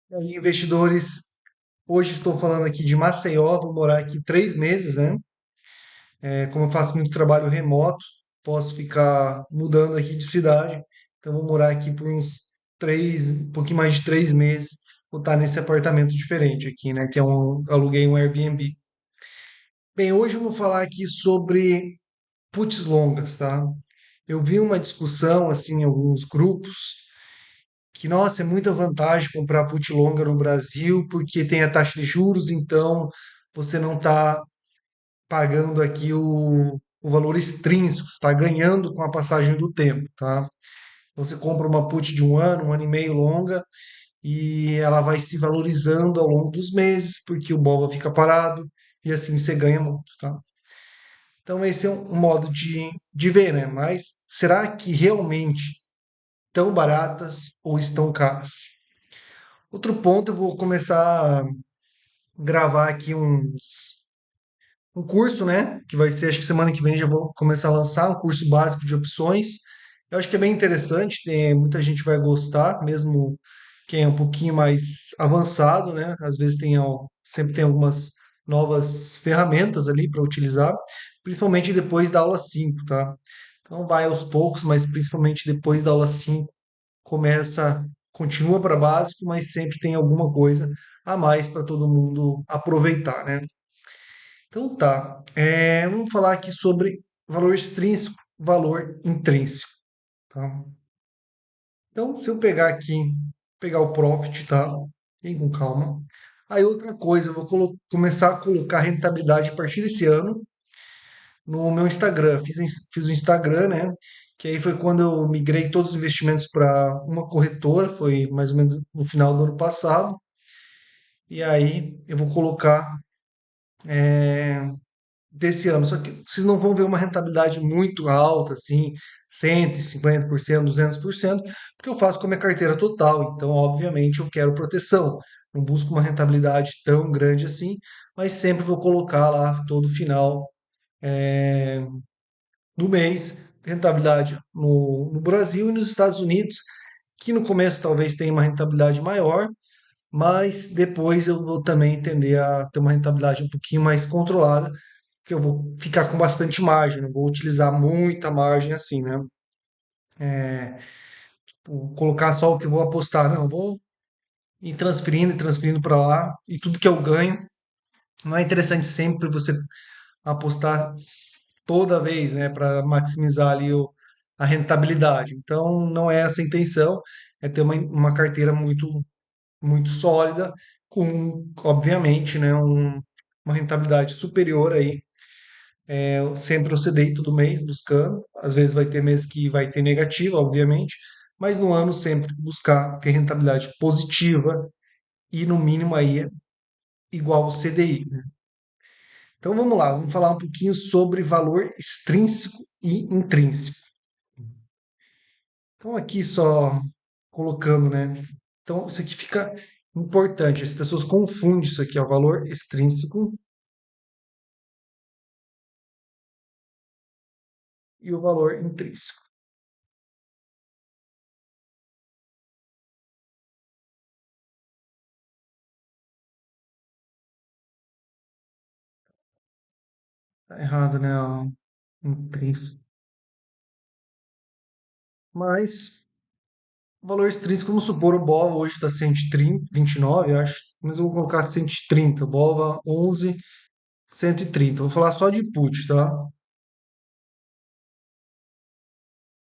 E aí, investidores, hoje estou falando aqui de Maceió, vou morar aqui 3 meses, né? Como eu faço muito trabalho remoto, posso ficar mudando aqui de cidade, então vou morar aqui por uns um pouquinho mais de 3 meses, vou estar nesse apartamento diferente aqui, né? Aluguei um Airbnb. Bem, hoje eu vou falar aqui sobre puts longas, tá? Eu vi uma discussão assim em alguns grupos que, nossa, é muita vantagem comprar put longa no Brasil, porque tem a taxa de juros, então você não está pagando aqui o valor extrínseco, você está ganhando com a passagem do tempo, tá? Você compra uma put de um ano e meio longa, e ela vai se valorizando ao longo dos meses, porque o BOVA fica parado, e assim você ganha muito, tá? Então esse é um modo de ver, né? Mas será que realmente estão baratas ou estão caras? Outro ponto, eu vou começar a gravar aqui um curso, né? Que vai ser, acho que semana que vem já vou começar a lançar um curso básico de opções. Eu acho que é bem interessante, muita gente vai gostar, mesmo quem é um pouquinho mais avançado, né? Às vezes sempre tem algumas novas ferramentas ali para utilizar, principalmente depois da aula 5, tá? Então vai aos poucos, mas principalmente depois da aula 5 continua para básico, mas sempre tem alguma coisa a mais para todo mundo aproveitar, né? Então tá, vamos falar aqui sobre valor extrínseco, valor intrínseco, tá? Então, se eu pegar aqui, pegar o profit, tá? Bem com calma. Aí outra coisa, eu vou começar a colocar rentabilidade a partir desse ano no meu Instagram. Fiz o Instagram, né? Que aí foi quando eu migrei todos os investimentos para uma corretora, foi mais ou menos no final do ano passado. E aí eu vou colocar desse ano. Só que vocês não vão ver uma rentabilidade muito alta, assim, 150%, 200%, porque eu faço com a minha carteira total. Então, obviamente, eu quero proteção. Não busco uma rentabilidade tão grande assim, mas sempre vou colocar lá todo final do mês, rentabilidade no Brasil e nos Estados Unidos, que no começo talvez tenha uma rentabilidade maior, mas depois eu vou também tender a ter uma rentabilidade um pouquinho mais controlada, porque eu vou ficar com bastante margem, não vou utilizar muita margem assim, né? Vou colocar só o que eu vou apostar, não, eu vou ir transferindo e transferindo para lá, e tudo que eu ganho, não é interessante sempre você apostar toda vez, né, para maximizar ali a rentabilidade. Então, não é essa a intenção, é ter uma carteira muito sólida, com, obviamente, né, uma rentabilidade superior aí. Eu sempre oscilei todo mês buscando, às vezes vai ter mês que vai ter negativa, obviamente, mas no ano sempre buscar ter rentabilidade positiva e no mínimo aí igual ao CDI, né? Então vamos lá, vamos falar um pouquinho sobre valor extrínseco e intrínseco. Então aqui só colocando, né? Então isso aqui fica importante, as pessoas confundem isso aqui, ó, valor extrínseco e o valor intrínseco. Tá errado, né? Ó, intrínseco. Mas o valor extrínseco, vamos supor, o BOVA hoje está 130, 29, eu acho, mas eu vou colocar 130, BOVA 11, 130. Vou falar só de put, tá?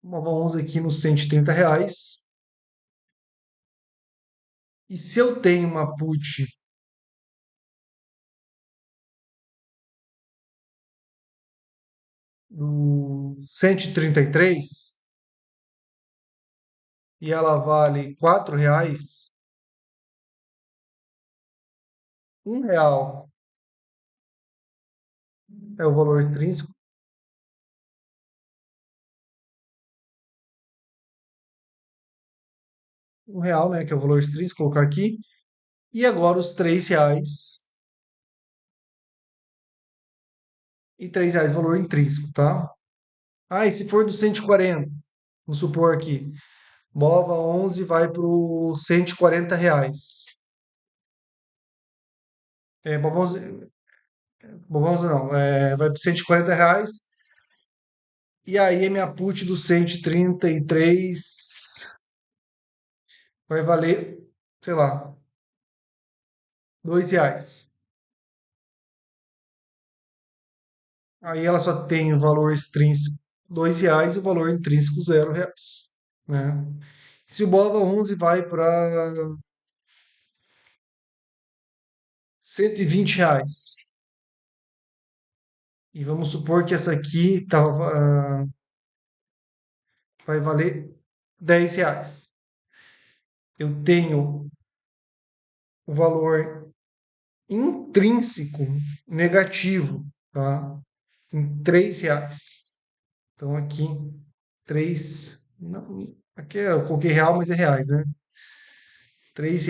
BOVA 11 aqui nos R$ 130. E se eu tenho uma put do 133 e ela vale R$ 4, R$ 1 é o valor intrínseco, R$ 1, né, que é o valor extrínseco, vou colocar aqui. E agora os R$ 3 valor intrínseco, tá? Ah, e se for do 140, vamos supor aqui, BOVA 11 vai para os R$ 140. Bobãozinho não, vai para R$ 140. E aí a minha put do 133 vai valer, sei lá, R$ 2. Aí ela só tem o valor extrínseco R$ 2 e o valor intrínseco R$ 0, né? Se o BOVA 11 vai para R$ 120, e vamos supor que essa aqui vai valer R$ 10. Eu tenho o valor intrínseco negativo, tá? Em R$ 3. Então aqui, 3. Não, aqui eu coloquei real, mas é reais, né? R$ 3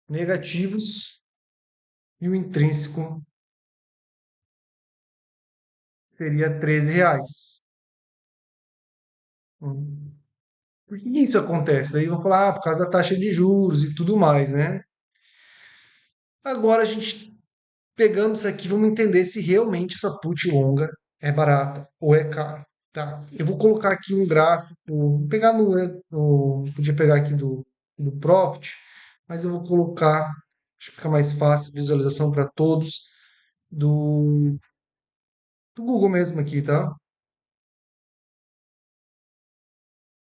negativos e o intrínseco seria R$ 13. Hum. Por que isso acontece? Daí vão falar, por causa da taxa de juros e tudo mais, né? Agora a gente pegando isso aqui, vamos entender se realmente essa put longa é barata ou é cara, tá? Eu vou colocar aqui um gráfico, vou pegar podia pegar aqui do Profit, mas eu vou colocar, acho que fica mais fácil, visualização para todos, do, do Google mesmo aqui, tá?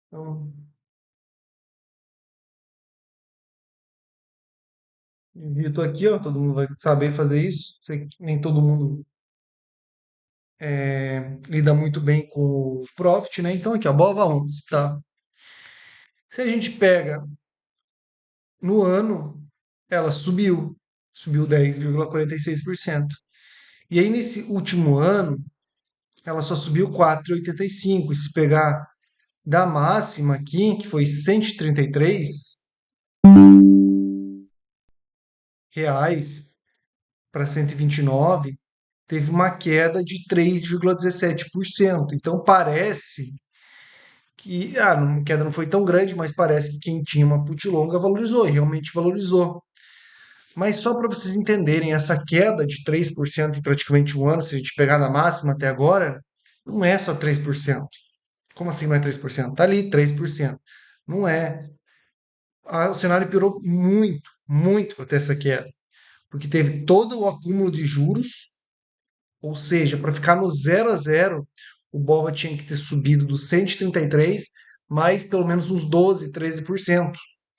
Então, digito aqui, ó, todo mundo vai saber fazer isso. Sei que nem todo mundo lida muito bem com o Profit, né? Então aqui, ó, BOVA 11, tá? Se a gente pega no ano, ela subiu 10,46%. E aí, nesse último ano, ela só subiu 4,85%. E se pegar da máxima aqui, que foi R$ 133 para 129, teve uma queda de 3,17%. Então parece que a queda não foi tão grande, mas parece que quem tinha uma put longa valorizou, e realmente valorizou. Mas só para vocês entenderem, essa queda de 3% em praticamente um ano, se a gente pegar na máxima até agora, não é só 3%. Como assim não é 3%? Tá ali 3%. Não é. O cenário piorou muito, muito para ter essa queda. Porque teve todo o acúmulo de juros, ou seja, para ficar no 0 a 0, o Bova tinha que ter subido dos 133 mais pelo menos uns 12, 13%.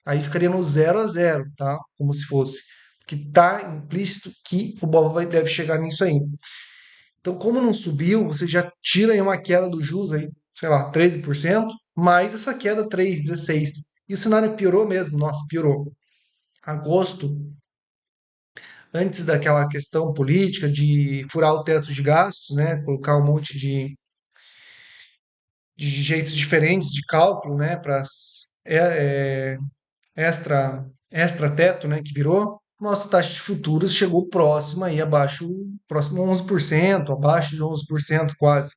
Aí ficaria no 0 a 0, tá? Como se fosse. Porque tá implícito que o Bova deve chegar nisso aí. Então, como não subiu, você já tira aí uma queda do juros aí, sei lá, 13%, mais essa queda 3,16. E o cenário piorou mesmo, nossa, piorou. Agosto, antes daquela questão política de furar o teto de gastos, né, colocar um monte de jeitos diferentes de cálculo, né, para extra teto, né, que virou, nossa taxa de futuros chegou próxima aí abaixo, próximo a 11%, abaixo de 11% quase.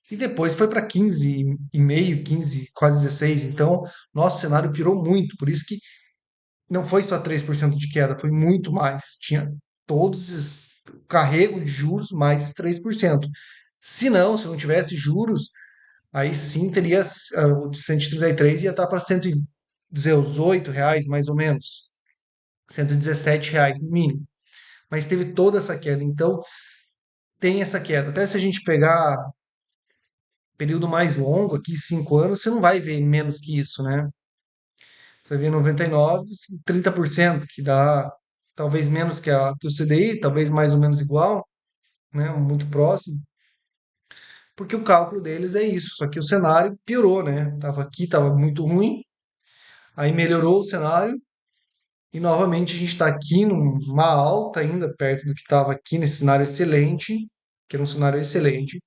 E depois foi para 15,5, 15, quase 16. Então, nosso cenário piorou muito, por isso que não foi só 3% de queda, foi muito mais. Tinha todos esses carrego de juros mais esses 3%. Se não, se não tivesse juros, aí sim teria o de 133 ia estar para R$ 118 mais ou menos. R$ 117 no mínimo. Mas teve toda essa queda. Então, tem essa queda. Até se a gente pegar período mais longo, aqui 5 anos, você não vai ver menos que isso, né? Você vai ver 99, assim, 30%, que dá talvez menos que o CDI, talvez mais ou menos igual, né? Muito próximo. Porque o cálculo deles é isso. Só que o cenário piorou, né? Tava aqui, tava muito ruim. Aí melhorou o cenário. E novamente a gente está aqui numa alta ainda, perto do que estava aqui nesse cenário excelente, que era um cenário excelente,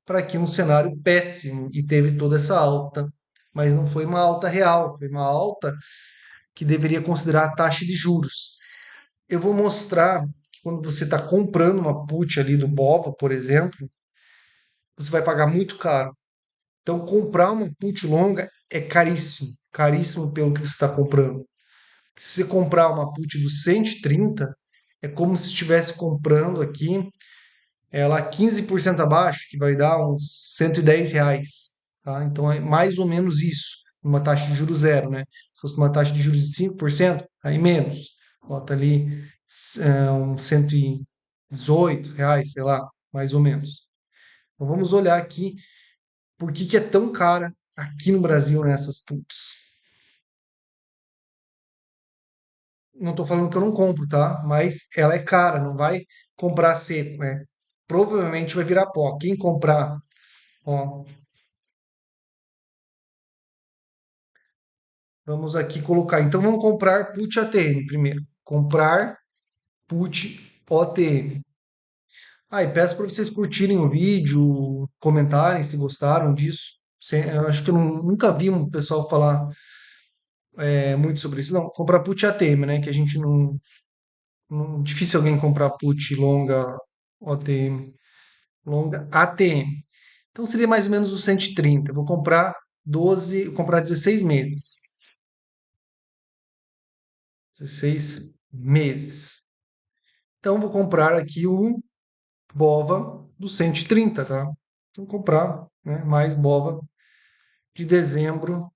para aqui um cenário péssimo e teve toda essa alta. Mas não foi uma alta real, foi uma alta que deveria considerar a taxa de juros. Eu vou mostrar que quando você está comprando uma put ali do Bova, por exemplo, você vai pagar muito caro. Então, comprar uma put longa é caríssimo, caríssimo pelo que você está comprando. Se você comprar uma put do 130, é como se estivesse comprando aqui ela 15% abaixo, que vai dar uns R$ 110, tá? Então é mais ou menos isso, uma taxa de juros zero, né? Se fosse uma taxa de juros de 5%, aí menos. Bota ali uns R$ 118, sei lá, mais ou menos. Então vamos olhar aqui por que que é tão cara aqui no Brasil nessas puts. Não estou falando que eu não compro, tá? Mas ela é cara, não vai comprar seco, né? Provavelmente vai virar pó. Quem comprar, ó, vamos aqui colocar. Então vamos comprar put ATM primeiro. Comprar put OTM. Ah, e peço para vocês curtirem o vídeo, comentarem se gostaram disso. Eu acho que eu nunca vi um pessoal falar muito sobre isso. Não, comprar put ATM, né? Que a gente difícil alguém comprar put longa OTM, longa ATM. Então seria mais ou menos os 130. Eu vou comprar 12, vou comprar 16 meses. 16 meses. Então vou comprar aqui um BOVA do 130, tá? Vou comprar, né, mais BOVA de dezembro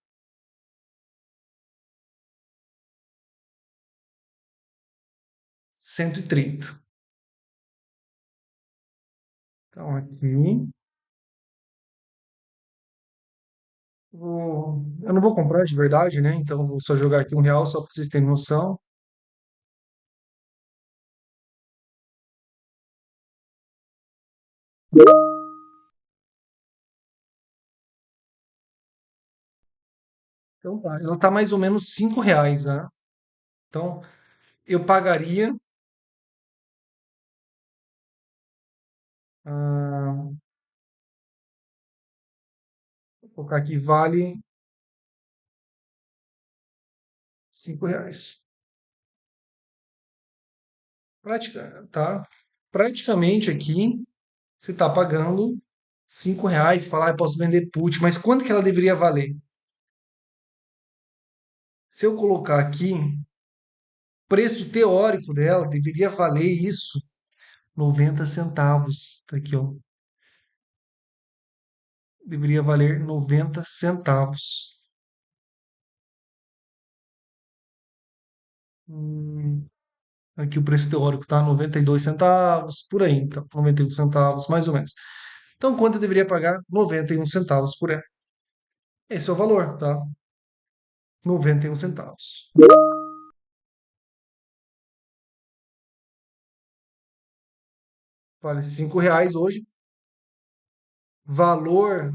130. Então aqui eu não vou comprar de verdade, né? Então vou só jogar aqui R$ 1 só para vocês terem noção. Então tá, ela tá mais ou menos R$ 5, né? Então eu pagaria, vou colocar aqui, vale R$ 5. Tá? Praticamente aqui você está pagando R$ 5. Falar, eu posso vender put, mas quanto que ela deveria valer? Se eu colocar aqui, preço teórico dela deveria valer isso, 90 centavos. Tá aqui, ó. Deveria valer 90 centavos. Hum, aqui o preço teórico tá 92 centavos, por aí, então 91 centavos, mais ou menos. Então, quanto eu deveria pagar? 91 centavos por ela. Esse é o valor, tá? 91 centavos. Vale R$ 5 hoje. Valor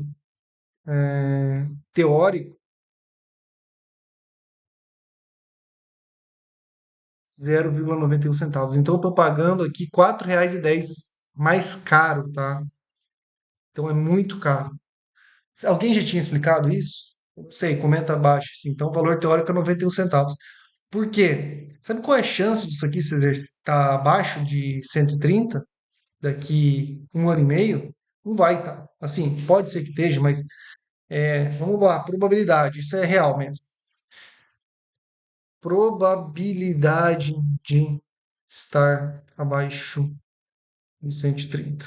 teórico, 0,91 centavos. Então, eu estou pagando aqui R$ 4,10 mais caro, tá? Então, é muito caro. Alguém já tinha explicado isso? Eu não sei, comenta abaixo. Assim. Então, o valor teórico é 91 centavos. Por quê? Sabe qual é a chance disso aqui se exercitar abaixo de 130 daqui um ano e meio? Não vai, tá? Assim, pode ser que esteja, mas vamos lá, probabilidade, isso é real mesmo. Probabilidade de estar abaixo de 130.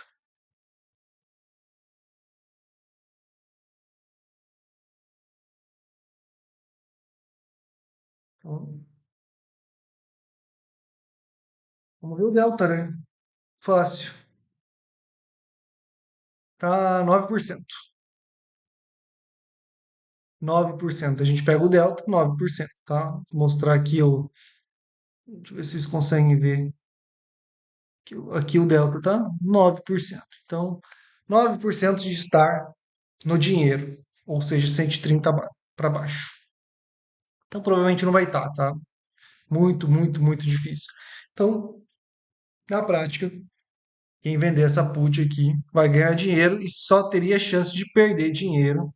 Então, vamos ver o delta, né? Fácil. Tá 9%. 9%. A gente pega o delta, 9%, tá? Vou mostrar aqui o. Deixa eu ver se vocês conseguem ver. Aqui o delta tá 9%. Então, 9% de estar no dinheiro, ou seja, 130 para baixo. Então, provavelmente não vai estar, tá? Muito, muito, muito difícil. Então, na prática, quem vender essa put aqui vai ganhar dinheiro e só teria chance de perder dinheiro,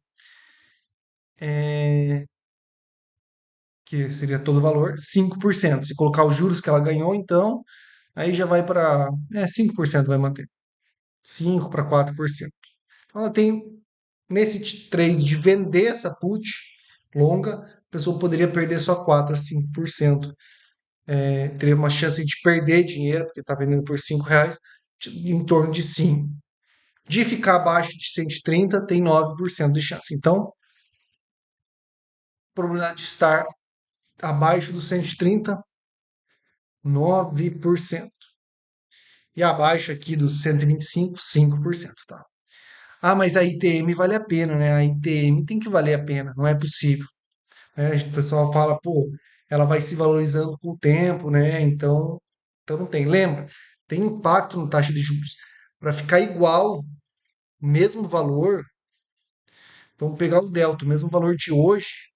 que seria todo o valor, 5%. Se colocar os juros que ela ganhou, então, aí já vai para. 5% vai manter. 5 para 4%. Então, ela tem, nesse trade de vender essa put longa, pessoa poderia perder só 4 a 5%. Teria uma chance de perder dinheiro, porque está vendendo por R$ 5, em torno de 5. De ficar abaixo de 130, tem 9% de chance. Então, a probabilidade de estar abaixo dos 130, 9%. E abaixo aqui dos 125, 5%, tá? Ah, mas a ITM vale a pena, né? A ITM tem que valer a pena, não é possível. Né? O pessoal fala, pô, ela vai se valorizando com o tempo, né? Então não tem. Lembra? Tem impacto na taxa de juros. Para ficar igual, mesmo valor, vamos pegar o delta, o mesmo valor de hoje,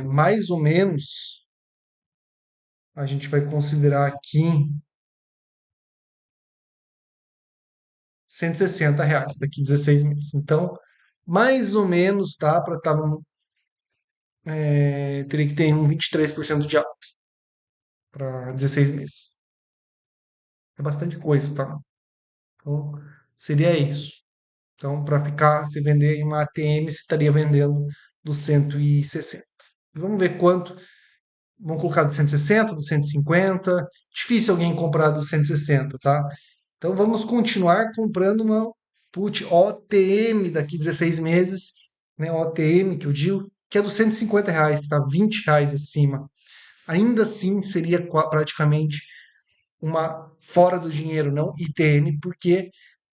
mais ou menos, a gente vai considerar aqui R$ 160 daqui 16 meses. Então, mais ou menos, tá? Para estar teria que ter um 23% de alta para 16 meses. É bastante coisa, tá? Então, seria isso. Então, para ficar, se vender em uma ATM, você estaria vendendo dos 160. Vamos ver quanto. Vamos colocar do 160, do 150. Difícil alguém comprar do 160, tá? Então, vamos continuar comprando uma put OTM daqui 16 meses, né? OTM, que eu digo, que é dos R$ 150, que está R$ 20 acima. Ainda assim, seria praticamente uma fora do dinheiro, não ITM, porque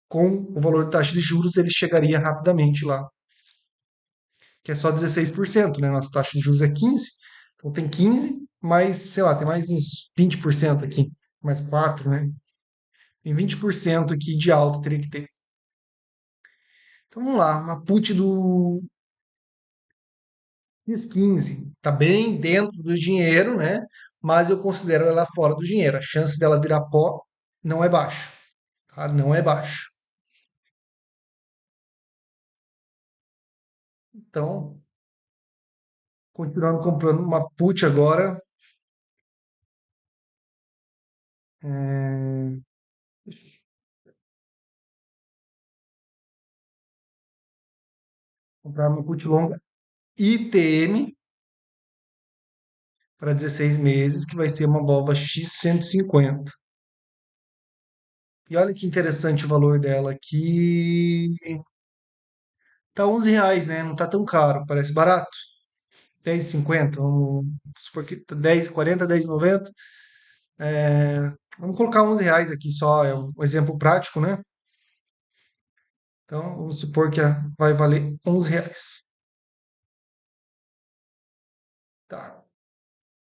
com o valor de taxa de juros ele chegaria rapidamente lá, que é só 16%, né? Nossa taxa de juros é 15%, então tem 15%, mais, sei lá, tem mais uns 20% aqui, mais 4%, né? Tem 20% aqui de alta teria que ter. Então vamos lá, uma put do x 15, tá bem dentro do dinheiro, né? Mas eu considero ela fora do dinheiro. A chance dela virar pó não é baixa, tá? Não é baixa. Então, continuando comprando uma put agora. É, deixa eu comprar uma put longa ITM para 16 meses, que vai ser uma Bova X 150. E olha que interessante o valor dela aqui. Tá R$ 11, né? Não tá tão caro, parece barato. 10,50, vamos supor que tá 10,40, 10,90. Vamos colocar R$ 11 aqui só, é um exemplo prático, né? Então, vamos supor que vai valer R$ 11. Tá.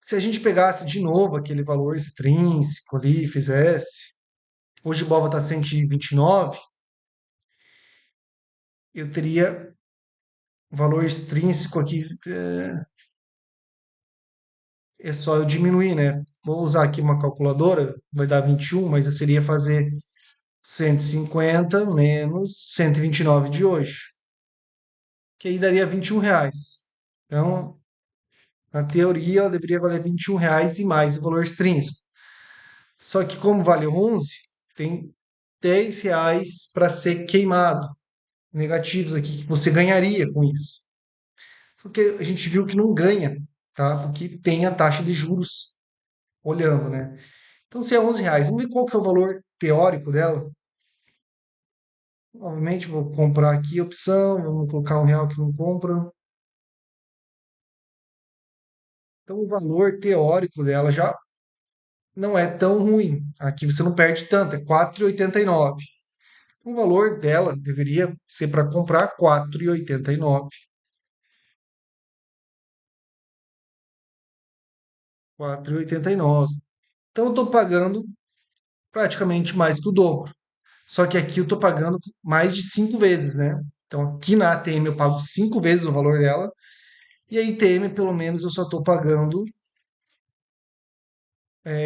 Se a gente pegasse de novo aquele valor extrínseco ali, fizesse, hoje o Bova está 129, eu teria valor extrínseco aqui, é só eu diminuir, né? Vou usar aqui uma calculadora, vai dar 21, mas eu seria fazer 150 menos 129 de hoje, que aí daria R$ 21. Então, na teoria, ela deveria valer R$ 21 e mais o valor extrínseco. Só que como vale 11, tem R$ 10 para ser queimado, negativos aqui, que você ganharia com isso. Só que a gente viu que não ganha, tá? Porque tem a taxa de juros olhando, né? Então, se é R$ 11, vamos ver qual que é o valor teórico dela. Novamente, vou comprar aqui a opção, vamos colocar R$ 1 que não compra. Então, o valor teórico dela já não é tão ruim. Aqui você não perde tanto, é 4,89. O valor dela deveria ser para comprar 4,89. 4,89. Então, eu estou pagando praticamente mais que o dobro. Só que aqui eu estou pagando mais de 5 vezes, né? Então aqui na ATM eu pago 5 vezes o valor dela. E a ITM, pelo menos, eu só estou pagando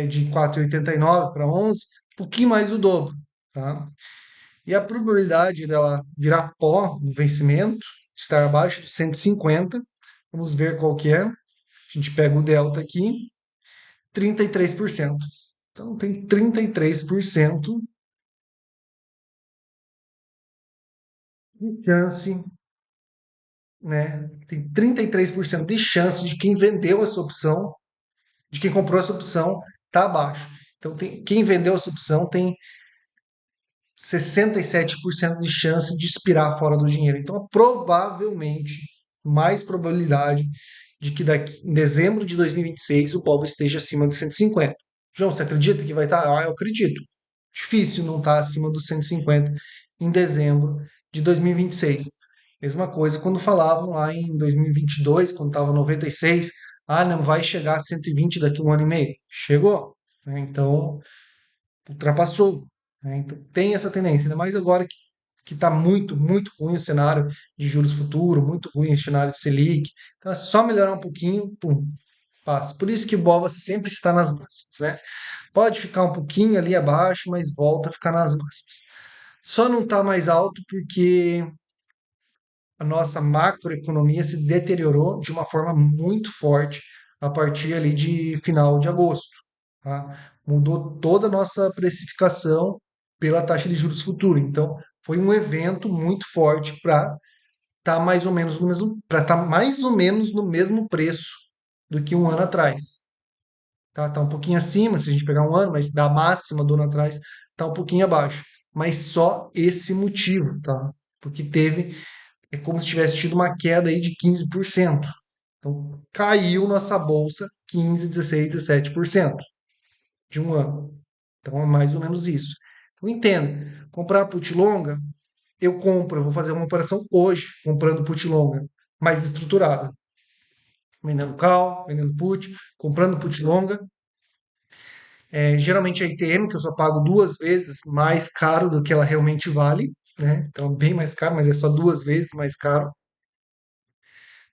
de 4,89 para 11, um pouquinho mais do dobro, tá? E a probabilidade dela virar pó no vencimento, estar abaixo de 150, vamos ver qual que é. A gente pega o delta aqui, 33%. Então tem 33% de chance né? Tem 33% de chance de quem vendeu essa opção, de quem comprou essa opção, tá abaixo. Então, quem vendeu essa opção tem 67% de chance de expirar fora do dinheiro. Então, provavelmente, mais probabilidade de que daqui, em dezembro de 2026 o Bova esteja acima de 150. João, você acredita que vai estar? Ah, eu acredito. Difícil não estar acima dos 150 em dezembro de 2026. Mesma coisa quando falavam lá em 2022, quando estava 96, ah, não vai chegar a 120 daqui a um ano e meio. Chegou, né? Então, ultrapassou, né? Então tem essa tendência, ainda mais agora que está muito, muito ruim o cenário de juros futuro, muito ruim o cenário de Selic. Então é só melhorar um pouquinho, pum, passa. Por isso que o Bova sempre está nas máximas, né? Pode ficar um pouquinho ali abaixo, mas volta a ficar nas máximas. Só não está mais alto porque a nossa macroeconomia se deteriorou de uma forma muito forte a partir ali de final de agosto, tá? Mudou toda a nossa precificação pela taxa de juros futuro. Então, foi um evento muito forte para estar mais ou menos no mesmo, para estar mais ou menos no mesmo preço do que um ano atrás. Tá um pouquinho acima, se a gente pegar um ano, mas da máxima do ano atrás, tá um pouquinho abaixo. Mas só esse motivo, tá? Porque é como se tivesse tido uma queda aí de 15%. Então, caiu nossa bolsa 15, 16, 17% de um ano. Então, é mais ou menos isso. Então, entenda, comprar put longa, eu vou fazer uma operação hoje, comprando put longa, mais estruturada. Vendendo call, vendendo put, comprando put longa. Geralmente a ITM, que eu só pago duas vezes mais caro do que ela realmente vale, né? Então, bem mais caro, mas é só duas vezes mais caro.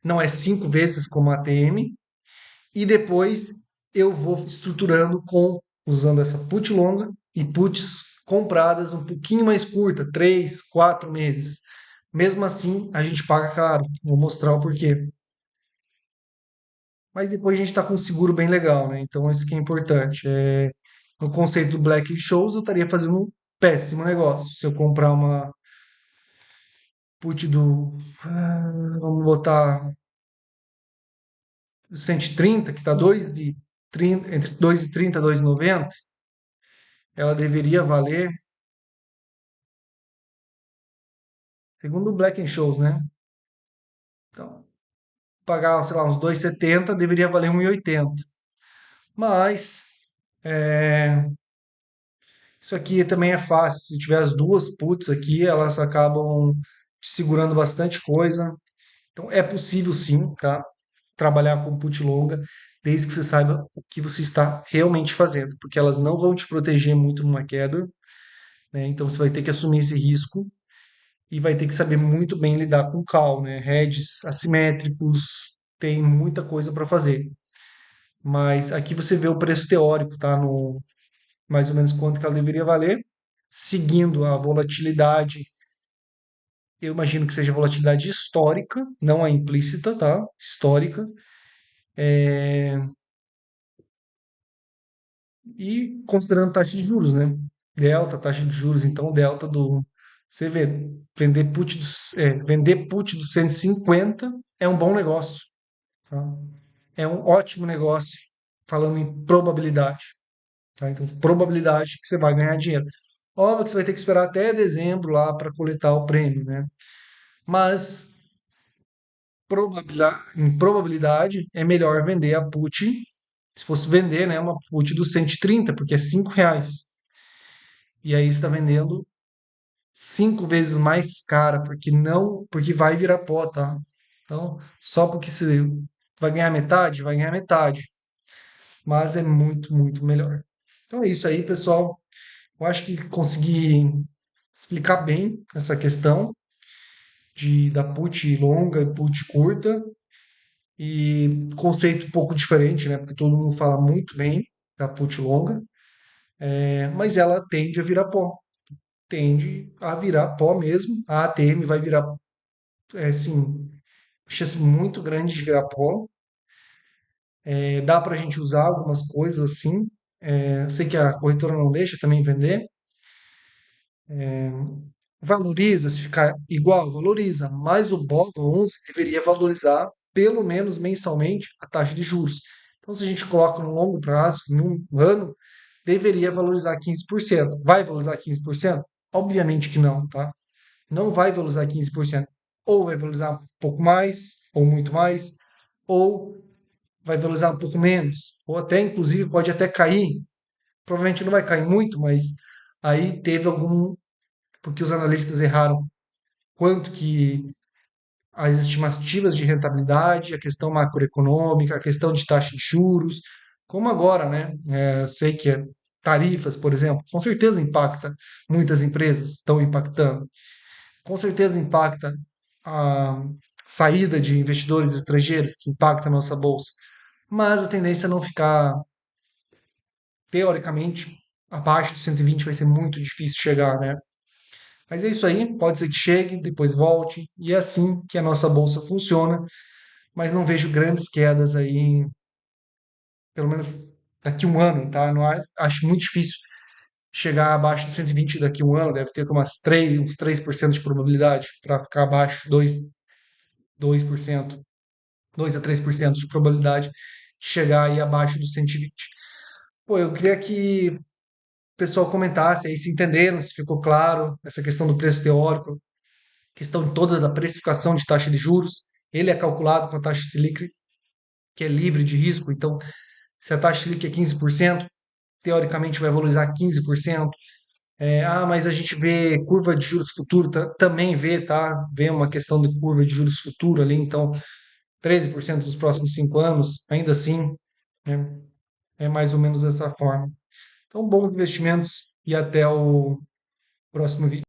Não é cinco vezes como a ATM. E depois eu vou estruturando usando essa put longa e puts compradas um pouquinho mais curta, 3, 4 meses. Mesmo assim, a gente paga caro. Vou mostrar o porquê. Mas depois a gente está com um seguro bem legal, né? Então isso que é importante. No conceito do Black Shows, eu estaria fazendo um péssimo negócio. Se eu comprar uma put vamos botar 130, que está 2,30, entre 2,30 e 2,90, ela deveria valer, segundo o Black Shows, né? Então, pagar, sei lá, uns 2,70 deveria valer 1,80. Mas isso aqui também é fácil. Se tiver as duas puts aqui, elas acabam te segurando bastante coisa. Então é possível sim, tá? Trabalhar com put longa, desde que você saiba o que você está realmente fazendo, porque elas não vão te proteger muito numa queda, né? Então você vai ter que assumir esse risco e vai ter que saber muito bem lidar com call, né? Hedges assimétricos, tem muita coisa para fazer. Mas aqui você vê o preço teórico, tá? No mais ou menos quanto que ela deveria valer, seguindo a volatilidade. Eu imagino que seja volatilidade histórica, não a implícita, tá? Histórica. E considerando taxa de juros, né? Delta, taxa de juros, então delta do. Você vê, vender put do 150 é um bom negócio, tá? É um ótimo negócio, falando em probabilidade, tá? Então, probabilidade que você vai ganhar dinheiro. Óbvio que você vai ter que esperar até dezembro lá para coletar o prêmio, né? Mas em probabilidade é melhor vender a put, se fosse vender, né, uma put do 130, porque é R$ 5. E aí você está vendendo 5 vezes mais cara, porque vai virar pó, tá? Então, só porque você vai ganhar metade, mas é muito, muito melhor. Então é isso aí, pessoal. Eu acho que consegui explicar bem essa questão da put longa e put curta, e conceito um pouco diferente, né? Porque todo mundo fala muito bem da put longa, mas ela tende a virar pó. Tende a virar pó mesmo. A ATM vai virar, assim, chance muito grande de virar pó. Dá para a gente usar algumas coisas assim. Eu sei que a corretora não deixa também vender, Valoriza se ficar igual? Valoriza, mas o BOV11 deveria valorizar pelo menos mensalmente a taxa de juros. Então, se a gente coloca no longo prazo, em um ano, deveria valorizar 15%. Vai valorizar 15%? Obviamente que não, tá? Não vai valorizar 15%. Ou vai valorizar um pouco mais, ou muito mais, ou vai valorizar um pouco menos, ou até, inclusive, pode até cair. Provavelmente não vai cair muito, mas aí teve algum, porque os analistas erraram quanto que as estimativas de rentabilidade, a questão macroeconômica, a questão de taxa de juros, como agora, né? Eu sei que tarifas, por exemplo, com certeza impacta, muitas empresas estão impactando, com certeza impacta a saída de investidores estrangeiros, que impacta a nossa bolsa, mas a tendência é não ficar, teoricamente, abaixo de 120 vai ser muito difícil chegar, né? Mas é isso aí, pode ser que chegue, depois volte, e é assim que a nossa bolsa funciona, mas não vejo grandes quedas aí, pelo menos daqui a um ano, tá? Não, acho muito difícil chegar abaixo de 120 daqui a um ano, deve ter uns 3% de probabilidade para ficar abaixo, 2%, 2 a 3% de probabilidade de chegar aí abaixo dos 120. Pô, eu queria que o pessoal comentasse aí se entenderam, se ficou claro essa questão do preço teórico, questão toda da precificação de taxa de juros. Ele é calculado com a taxa Selic, que é livre de risco. Então, se a taxa Selic é 15%, teoricamente vai valorizar 15%. Mas a gente vê curva de juros futuro, também vê, tá? Vê uma questão de curva de juros futuro ali, então 13% nos próximos 5 anos, ainda assim, né, é mais ou menos dessa forma. Então, bons investimentos e até o próximo vídeo.